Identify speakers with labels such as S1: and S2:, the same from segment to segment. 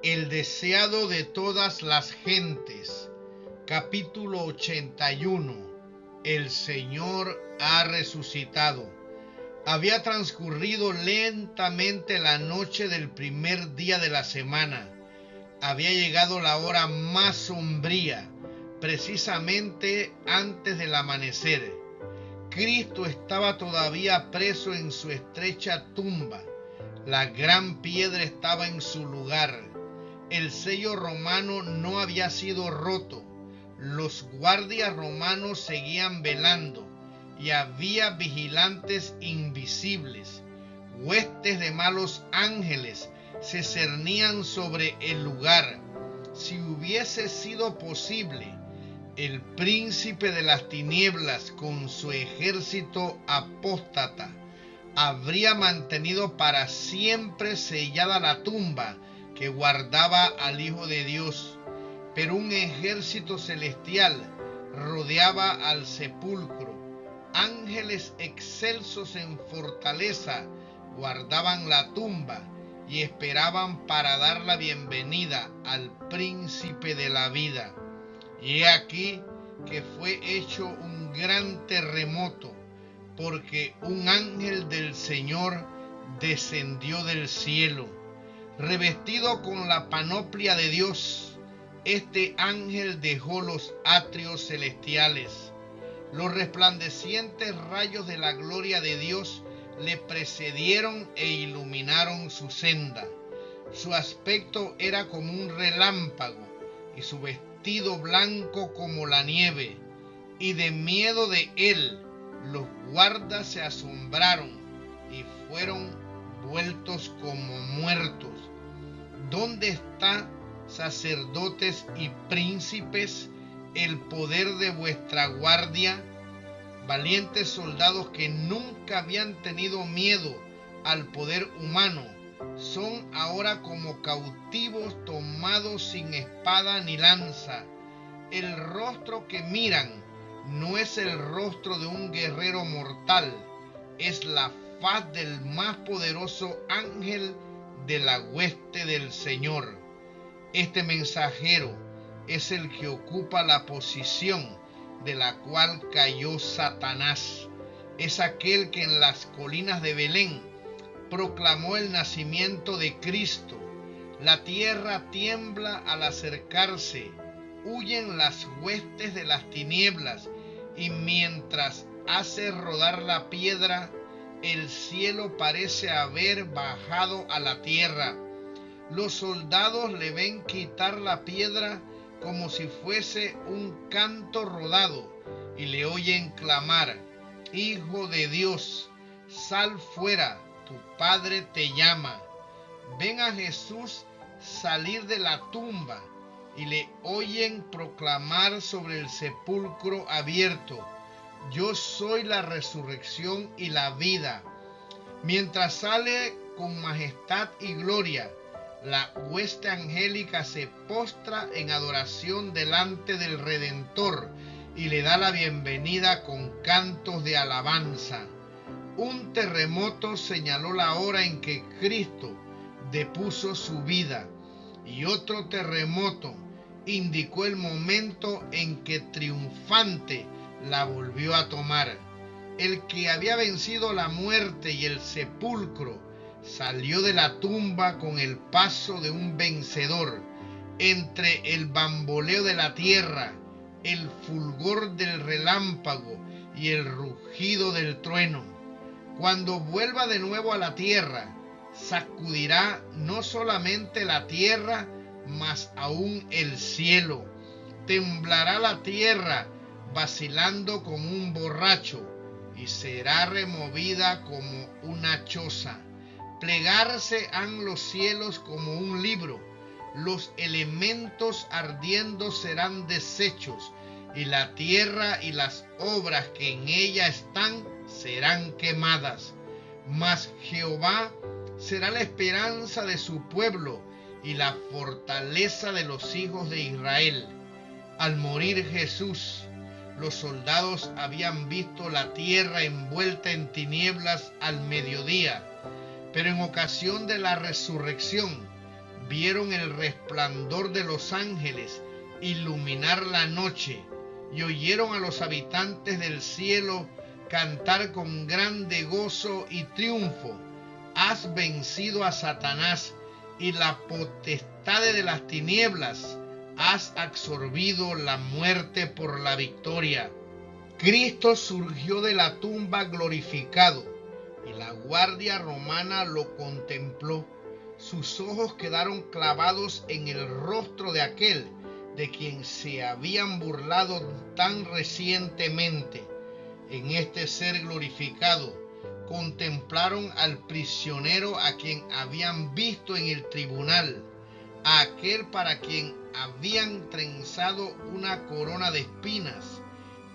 S1: El deseado de todas las gentes. Capítulo 81. El Señor ha resucitado. Había transcurrido lentamente la noche del primer día de la semana. Había llegado la hora más sombría, precisamente antes del amanecer. Cristo estaba todavía preso en su estrecha tumba. La gran piedra estaba en su lugar. El sello romano no había sido roto. Los guardias romanos seguían velando y había vigilantes invisibles. Huestes de malos ángeles se cernían sobre el lugar. Si hubiese sido posible, el príncipe de las tinieblas con su ejército apóstata habría mantenido para siempre sellada la tumba que guardaba al Hijo de Dios, pero un ejército celestial rodeaba al sepulcro. Ángeles excelsos en fortaleza guardaban la tumba y esperaban para dar la bienvenida al príncipe de la vida. Y he aquí que fue hecho un gran terremoto, porque un ángel del Señor descendió del cielo. Revestido con la panoplia de Dios, este ángel dejó los atrios celestiales. Los resplandecientes rayos de la gloria de Dios le precedieron e iluminaron su senda. Su aspecto era como un relámpago y su vestido blanco como la nieve, y de miedo de él los guardas se asombraron y fueron vueltos como muertos. ¿Dónde está, sacerdotes y príncipes, el poder de vuestra guardia? Valientes soldados que nunca habían tenido miedo al poder humano, son ahora como cautivos tomados sin espada ni lanza. El rostro que miran no es el rostro de un guerrero mortal, es la faz del más poderoso ángel de la hueste del Señor. Este mensajero es el que ocupa la posición de la cual cayó Satanás. Es aquel que en las colinas de Belén proclamó el nacimiento de Cristo. La tierra tiembla al acercarse, huyen las huestes de las tinieblas, y mientras hace rodar la piedra, el cielo parece haber bajado a la tierra. Los soldados le ven quitar la piedra como si fuese un canto rodado y le oyen clamar: Hijo de Dios, sal fuera, tu Padre te llama. Ven a Jesús salir de la tumba y le oyen proclamar sobre el sepulcro abierto: Yo soy la resurrección y la vida. Mientras sale con majestad y gloria, la hueste angélica se postra en adoración delante del Redentor y le da la bienvenida con cantos de alabanza. Un terremoto señaló la hora en que Cristo depuso su vida, y otro terremoto indicó el momento en que triunfante la volvió a tomar. El que había vencido la muerte y el sepulcro salió de la tumba con el paso de un vencedor. Entre el bamboleo de la tierra, el fulgor del relámpago y el rugido del trueno. Cuando vuelva de nuevo a la tierra, sacudirá no solamente la tierra, mas aún el cielo. Temblará la tierra vacilando como un borracho, y será removida como una choza. Plegarse han los cielos como un libro, los elementos ardiendo serán deshechos, y la tierra y las obras que en ella están serán quemadas. Mas Jehová será la esperanza de su pueblo y la fortaleza de los hijos de Israel. Al morir Jesús, los soldados habían visto la tierra envuelta en tinieblas al mediodía, pero en ocasión de la resurrección vieron el resplandor de los ángeles iluminar la noche y oyeron a los habitantes del cielo cantar con grande gozo y triunfo: has vencido a Satanás y la potestad de las tinieblas, has absorbido la muerte por la victoria. Cristo surgió de la tumba glorificado y la guardia romana lo contempló. Sus ojos quedaron clavados en el rostro de aquel de quien se habían burlado tan recientemente. En este ser glorificado contemplaron al prisionero a quien habían visto en el tribunal, a aquel para quien habían trenzado una corona de espinas.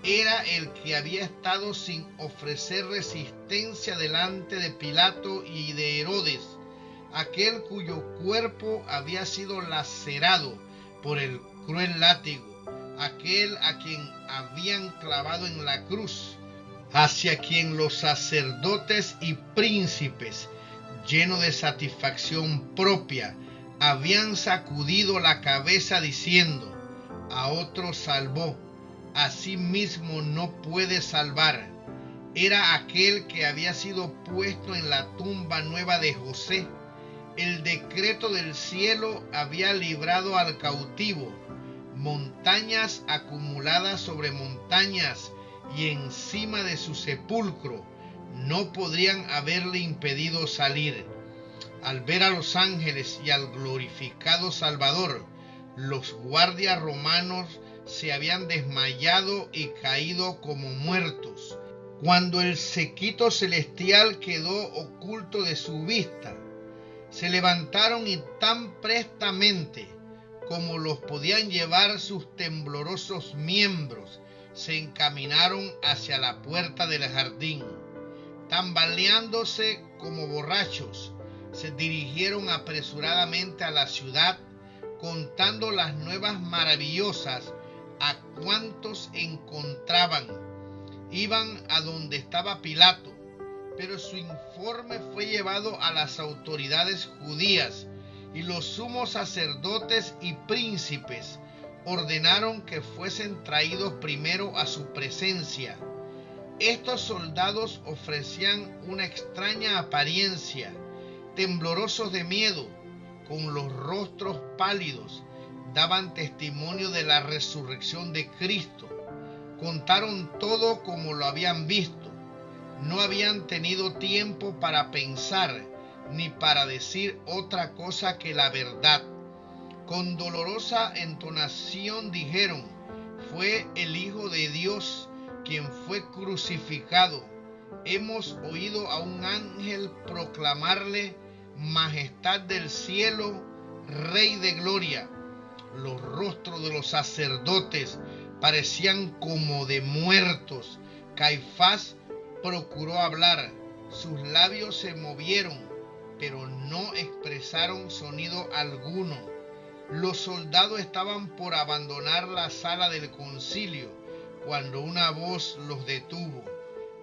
S1: Era el que había estado sin ofrecer resistencia delante de Pilato y de Herodes, aquel cuyo cuerpo había sido lacerado por el cruel látigo, aquel a quien habían clavado en la cruz, hacia quien los sacerdotes y príncipes, llenos de satisfacción propia, habían sacudido la cabeza diciendo: a otro salvó, a sí mismo no puede salvar. Era aquel que había sido puesto en la tumba nueva de José. El decreto del cielo había librado al cautivo. Montañas acumuladas sobre montañas y encima de su sepulcro no podrían haberle impedido salir. Al ver a los ángeles y al glorificado Salvador, los guardias romanos se habían desmayado y caído como muertos. Cuando el séquito celestial quedó oculto de su vista, se levantaron y tan prestamente como los podían llevar sus temblorosos miembros, se encaminaron hacia la puerta del jardín. Tambaleándose como borrachos, se dirigieron apresuradamente a la ciudad, contando las nuevas maravillosas a cuantos encontraban. Iban a donde estaba Pilato, pero su informe fue llevado a las autoridades judías, y los sumos sacerdotes y príncipes ordenaron que fuesen traídos primero a su presencia. Estos soldados ofrecían una extraña apariencia, temblorosos de miedo, con los rostros pálidos, daban testimonio de la resurrección de Cristo. Contaron todo como lo habían visto. No habían tenido tiempo para pensar ni para decir otra cosa que la verdad. Con dolorosa entonación dijeron: fue el Hijo de Dios quien fue crucificado. Hemos oído a un ángel proclamarle: majestad del cielo, Rey de gloria. Los rostros de los sacerdotes parecían como de muertos. Caifás procuró hablar, sus labios se movieron, pero no expresaron sonido alguno. Los soldados estaban por abandonar la sala del concilio cuando una voz los detuvo.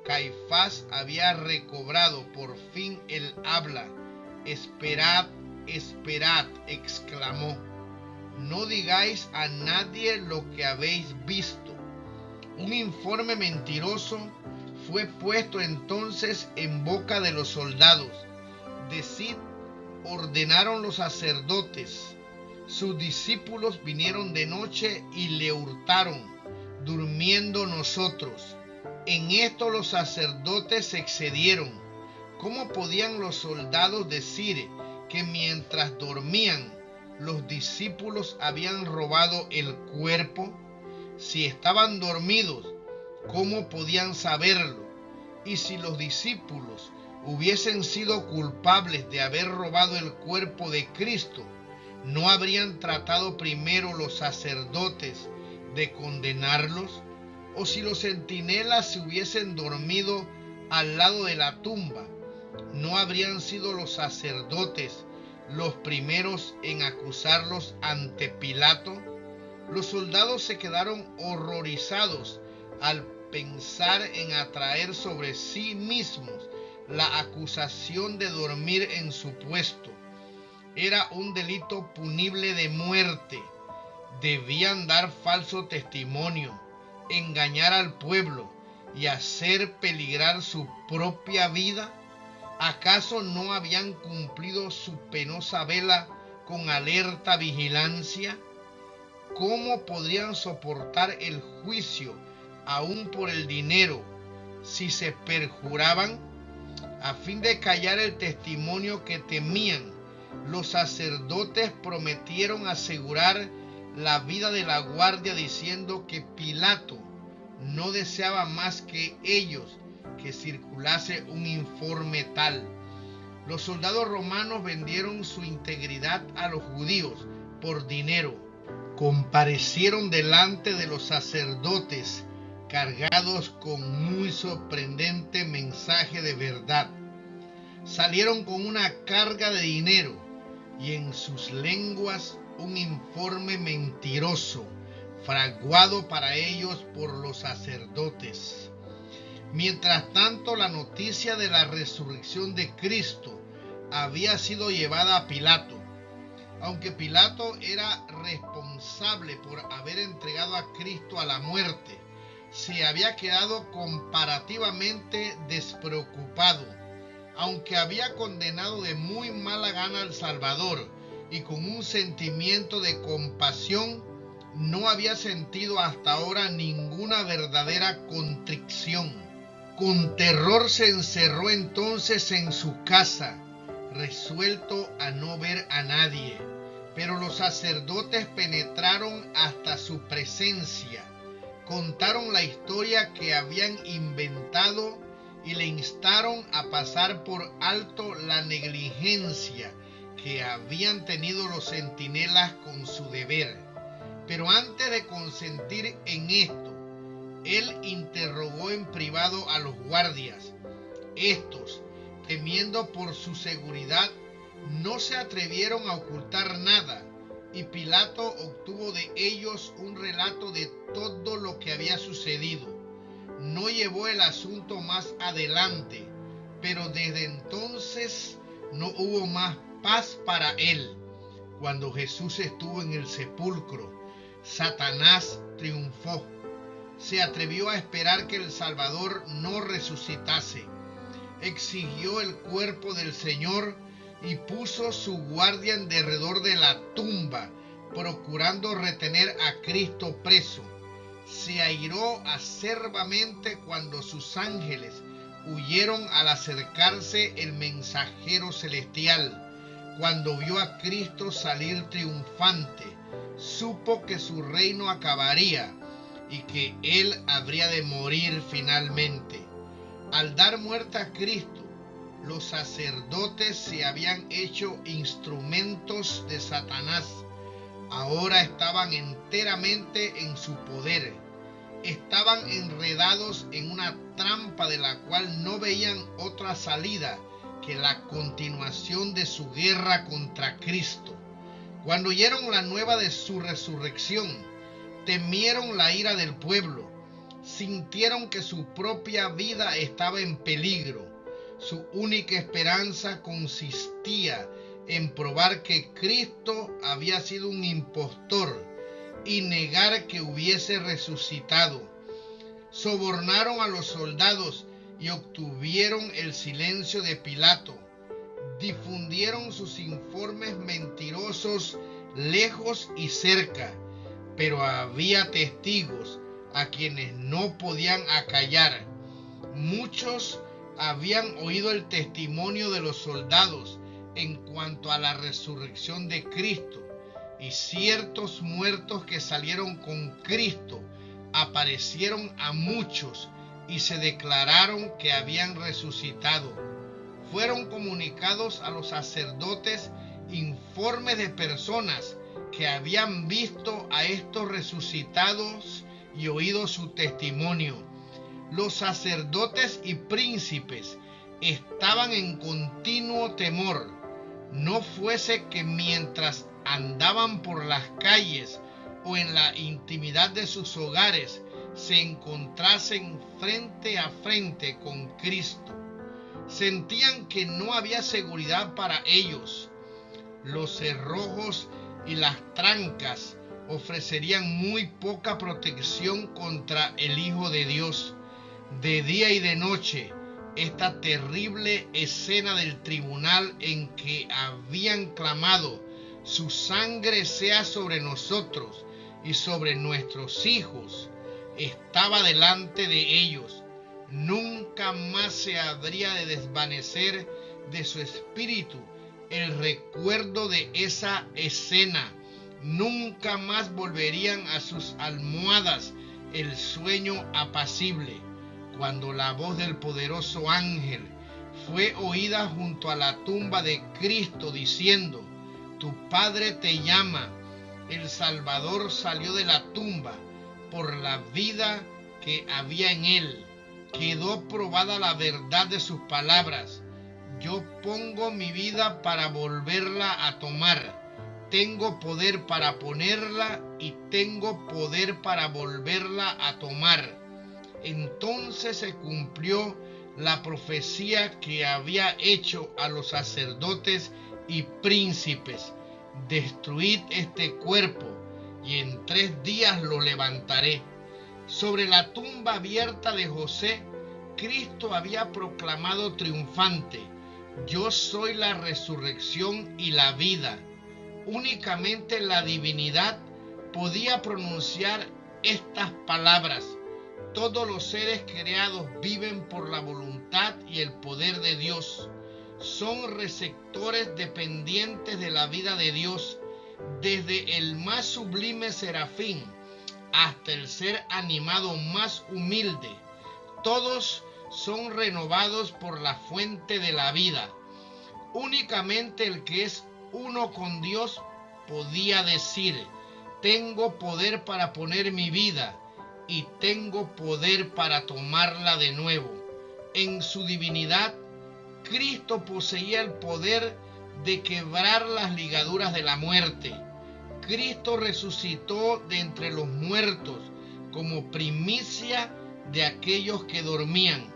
S1: Caifás había recobrado por fin el habla. Esperad, esperad, exclamó. No digáis a nadie lo que habéis visto. Un informe mentiroso fue puesto entonces en boca de los soldados. Decid, ordenaron los sacerdotes. Sus discípulos vinieron de noche y le hurtaron, durmiendo nosotros. En esto los sacerdotes se excedieron. ¿Cómo podían los soldados decir que mientras dormían los discípulos habían robado el cuerpo? Si estaban dormidos, ¿cómo podían saberlo? Y si los discípulos hubiesen sido culpables de haber robado el cuerpo de Cristo, ¿no habrían tratado primero los sacerdotes de condenarlos? O si los centinelas se hubiesen dormido al lado de la tumba, ¿no habrían sido los sacerdotes los primeros en acusarlos ante Pilato? Los soldados se quedaron horrorizados al pensar en atraer sobre sí mismos la acusación de dormir en su puesto. era un delito punible de muerte. Debían dar falso testimonio, engañar al pueblo y hacer peligrar su propia vida. ¿Acaso no habían cumplido su penosa vela con alerta vigilancia? ¿Cómo podrían soportar el juicio, aún por el dinero, si se perjuraban? A fin de callar el testimonio que temían, los sacerdotes prometieron asegurar la vida de la guardia, diciendo que Pilato no deseaba más que ellos que circulase un informe tal. Los soldados romanos vendieron su integridad a los judíos por dinero. Comparecieron delante de los sacerdotes cargados con muy sorprendente mensaje de verdad. Salieron con una carga de dinero y en sus lenguas un informe mentiroso, fraguado para ellos por los sacerdotes. Mientras tanto, la noticia de la resurrección de Cristo había sido llevada a Pilato. Aunque Pilato era responsable por haber entregado a Cristo a la muerte, se había quedado comparativamente despreocupado. Aunque había condenado de muy mala gana al Salvador y con un sentimiento de compasión, no había sentido hasta ahora ninguna verdadera contrición. Con terror se encerró entonces en su casa, resuelto a no ver a nadie. Pero los sacerdotes penetraron hasta su presencia, contaron la historia que habían inventado y le instaron a pasar por alto la negligencia que habían tenido los centinelas con su deber. Pero antes de consentir en esto, él interrogó en privado a los guardias. Estos, temiendo por su seguridad, no se atrevieron a ocultar nada, y Pilato obtuvo de ellos un relato de todo lo que había sucedido. No llevó el asunto más adelante, pero desde entonces no hubo más paz para él. Cuando Jesús estuvo en el sepulcro, Satanás triunfó. Se atrevió a esperar que el Salvador no resucitase. Exigió el cuerpo del Señor y puso su guardia en derredor de la tumba, procurando retener a Cristo preso. Se airó acerbamente cuando sus ángeles huyeron al acercarse el mensajero celestial. Cuando vio a Cristo salir triunfante, supo que su reino acabaría y que él habría de morir finalmente. Al dar muerte a Cristo, los sacerdotes se habían hecho instrumentos de Satanás. Ahora estaban enteramente en su poder. Estaban enredados en una trampa de la cual no veían otra salida que la continuación de su guerra contra Cristo. Cuando oyeron la nueva de su resurrección, temieron la ira del pueblo, sintieron que su propia vida estaba en peligro. Su única esperanza consistía en probar que Cristo había sido un impostor y negar que hubiese resucitado. Sobornaron a los soldados y obtuvieron el silencio de Pilato. Difundieron sus informes mentirosos lejos y cerca, pero había testigos a quienes no podían acallar. Muchos habían oído el testimonio de los soldados en cuanto a la resurrección de Cristo, y ciertos muertos que salieron con Cristo aparecieron a muchos y se declararon que habían resucitado. Fueron comunicados a los sacerdotes informes de personas que habían visto a estos resucitados y oído su testimonio. Los sacerdotes y príncipes estaban en continuo temor, no fuese que mientras andaban por las calles o en la intimidad de sus hogares se encontrasen frente a frente con Cristo. Sentían que no había seguridad para ellos. los cerrojos y las trancas ofrecerían muy poca protección contra el Hijo de Dios. De día y de noche, esta terrible escena del tribunal en que habían clamado: su sangre sea sobre nosotros y sobre nuestros hijos, estaba delante de ellos. Nunca más se habría de desvanecer de su espíritu el recuerdo de esa escena. Nunca más volverían a sus almohadas el sueño apacible. Cuando la voz del poderoso ángel fue oída junto a la tumba de Cristo diciendo: tu Padre te llama, el Salvador salió de la tumba por la vida que había en él. Quedó probada la verdad de sus palabras. Yo pongo mi vida para volverla a tomar. Tengo poder para ponerla y tengo poder para volverla a tomar. Entonces se cumplió la profecía que había hecho a los sacerdotes y príncipes: destruid este cuerpo y en 3 días lo levantaré. Sobre la tumba abierta de José, Cristo había proclamado triunfante: yo soy la resurrección y la vida. Únicamente la divinidad podía pronunciar estas palabras. Todos los seres creados viven por la voluntad y el poder de Dios. Son receptores dependientes de la vida de Dios, desde el más sublime serafín hasta el ser animado más humilde. Todos son renovados por la fuente de la vida. Únicamente el que es uno con Dios podía decir: tengo poder para poner mi vida y tengo poder para tomarla de nuevo. En su divinidad, Cristo poseía el poder de quebrar las ligaduras de la muerte. Cristo resucitó de entre los muertos como primicia de aquellos que dormían.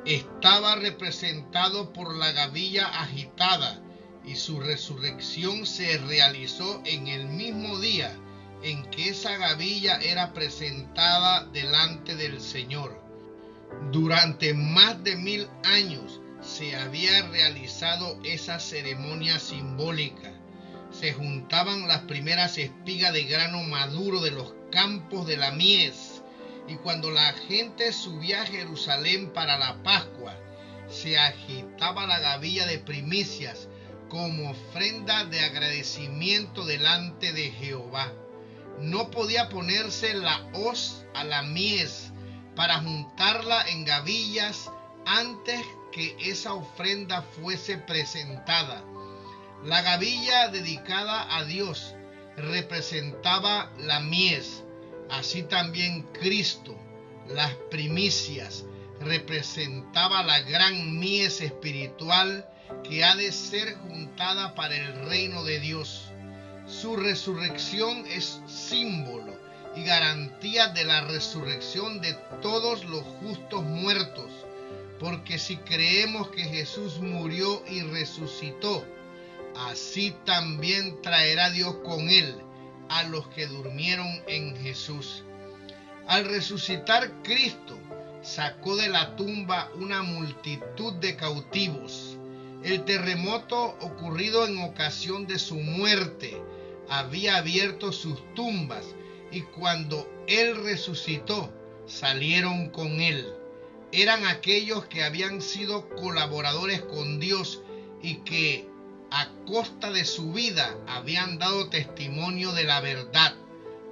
S1: Estaba representado por la gavilla agitada y su resurrección se realizó en el mismo día en que esa gavilla era presentada delante del Señor. Durante más de 1000 años se había realizado esa ceremonia simbólica. Se juntaban las primeras espigas de grano maduro de los campos de la mies, y cuando la gente subía a Jerusalén para la Pascua, se agitaba la gavilla de primicias como ofrenda de agradecimiento delante de Jehová. No podía ponerse la hoz a la mies para juntarla en gavillas antes que esa ofrenda fuese presentada. La gavilla dedicada a Dios representaba la mies. Así también Cristo, las primicias, representaba la gran mies espiritual que ha de ser juntada para el reino de Dios. Su resurrección es símbolo y garantía de la resurrección de todos los justos muertos, porque si creemos que Jesús murió y resucitó, así también traerá Dios con él a los que durmieron en Jesús. Al resucitar Cristo, sacó de la tumba una multitud de cautivos. El terremoto ocurrido en ocasión de su muerte había abierto sus tumbas, y cuando él resucitó, salieron con él. Eran aquellos que habían sido colaboradores con Dios y que, a costa de su vida, habían dado testimonio de la verdad.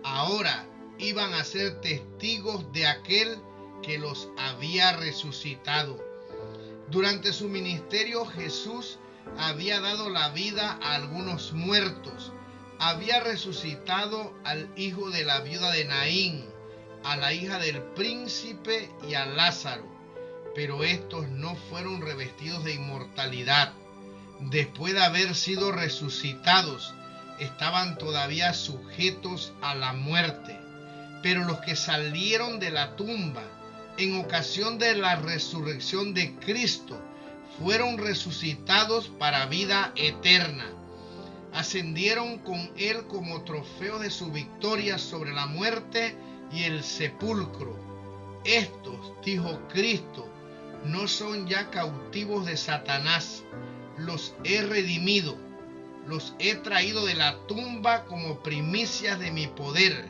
S1: Ahora iban a ser testigos de aquel que los había resucitado. Durante su ministerio, Jesús había dado la vida a algunos muertos. Había resucitado al hijo de la viuda de Naín, a la hija del príncipe y a Lázaro, pero estos no fueron revestidos de inmortalidad. Después de haber sido resucitados, estaban todavía sujetos a la muerte. Pero los que salieron de la tumba en ocasión de la resurrección de Cristo fueron resucitados para vida eterna. ascendieron con él como trofeo de su victoria sobre la muerte y el sepulcro. Estos, dijo Cristo, no son ya cautivos de Satanás, los he redimido, los he traído de la tumba como primicias de mi poder,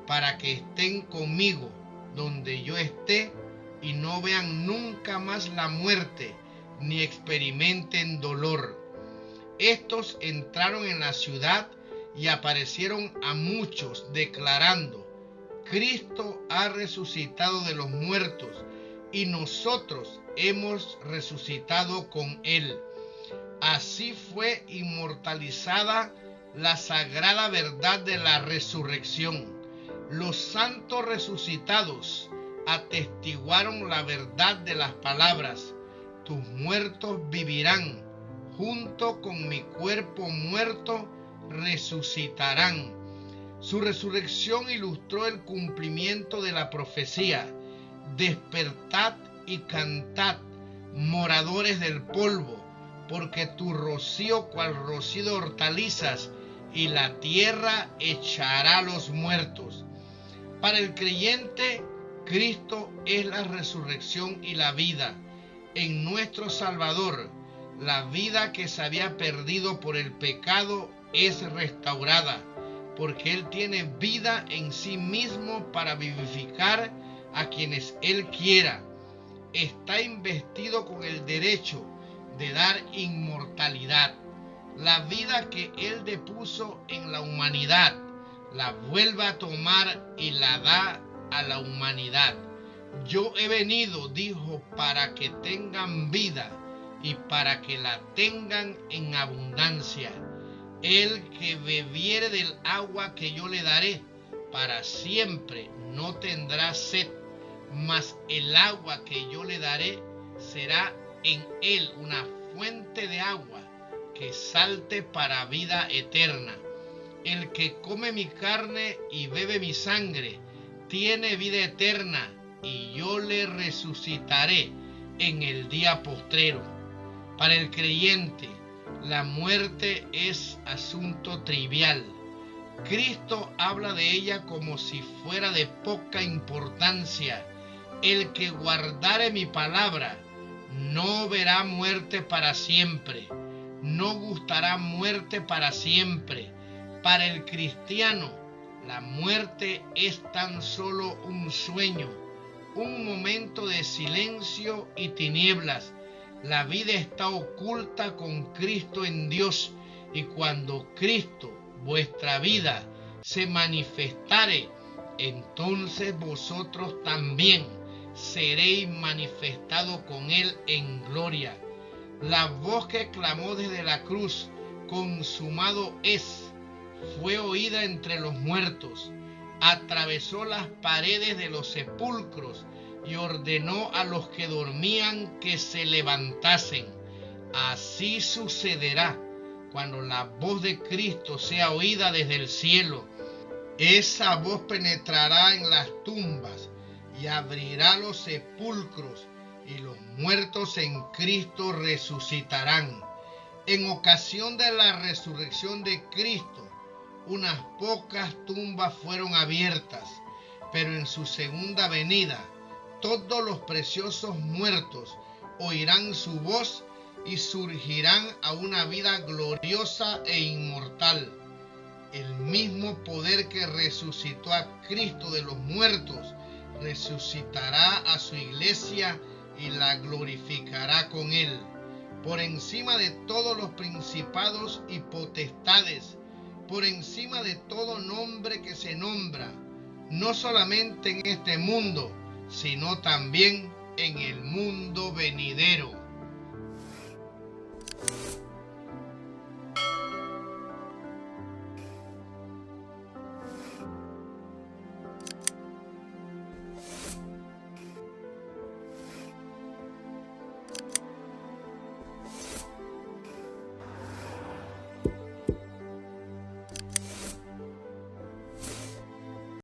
S1: para que estén conmigo donde yo esté y no vean nunca más la muerte, ni experimenten dolor. Estos entraron en la ciudad y aparecieron a muchos, declarando: Cristo ha resucitado de los muertos, y nosotros hemos resucitado con él. Así fue inmortalizada la sagrada verdad de la resurrección. Los santos resucitados atestiguaron la verdad de las palabras: tus muertos vivirán, junto con mi cuerpo muerto resucitarán. Su resurrección ilustró el cumplimiento de la profecía: despertad y cantad, moradores del polvo, porque tu rocío cual rocío de hortalizas, y la tierra echará los muertos. Para el creyente, Cristo es la resurrección y la vida. En nuestro Salvador, la vida que se había perdido por el pecado es restaurada, porque Él tiene vida en sí mismo para vivificar a quienes Él quiera. Está investido con el derecho de dar inmortalidad. La vida que Él depuso en la humanidad, la vuelve a tomar y la da a la humanidad. Yo he venido, dijo, para que tengan vida y para que la tengan en abundancia. El que bebiere del agua que yo le daré, para siempre no tendrá sed, mas el agua que yo le daré será en él una fuente de agua que salte para vida eterna. El que come mi carne y bebe mi sangre tiene vida eterna, y yo le resucitaré en el día postrero. Para el creyente, la muerte es asunto trivial. Cristo habla de ella como si fuera de poca importancia. El que guardare mi palabra no verá muerte para siempre, no gustará muerte para siempre. Para el cristiano, la muerte es tan solo un sueño, un momento de silencio y tinieblas. La vida está oculta con Cristo en Dios, y cuando Cristo, vuestra vida, se manifestare, entonces vosotros también seréis manifestados con Él en gloria. La voz que clamó desde la cruz: consumado es, fue oída entre los muertos, atravesó las paredes de los sepulcros y ordenó a los que dormían que se levantasen. Así sucederá cuando la voz de Cristo sea oída desde el cielo. Esa voz penetrará en las tumbas y abrirá los sepulcros, y los muertos en Cristo resucitarán. En ocasión de la resurrección de Cristo, unas pocas tumbas fueron abiertas, pero en su segunda venida, todos los preciosos muertos oirán su voz y surgirán a una vida gloriosa e inmortal. El mismo poder que resucitó a Cristo de los muertos resucitará a su iglesia y la glorificará con él. Por encima de todos los principados y potestades, por encima de todo nombre que se nombra, no solamente en este mundo, sino también en el mundo venidero.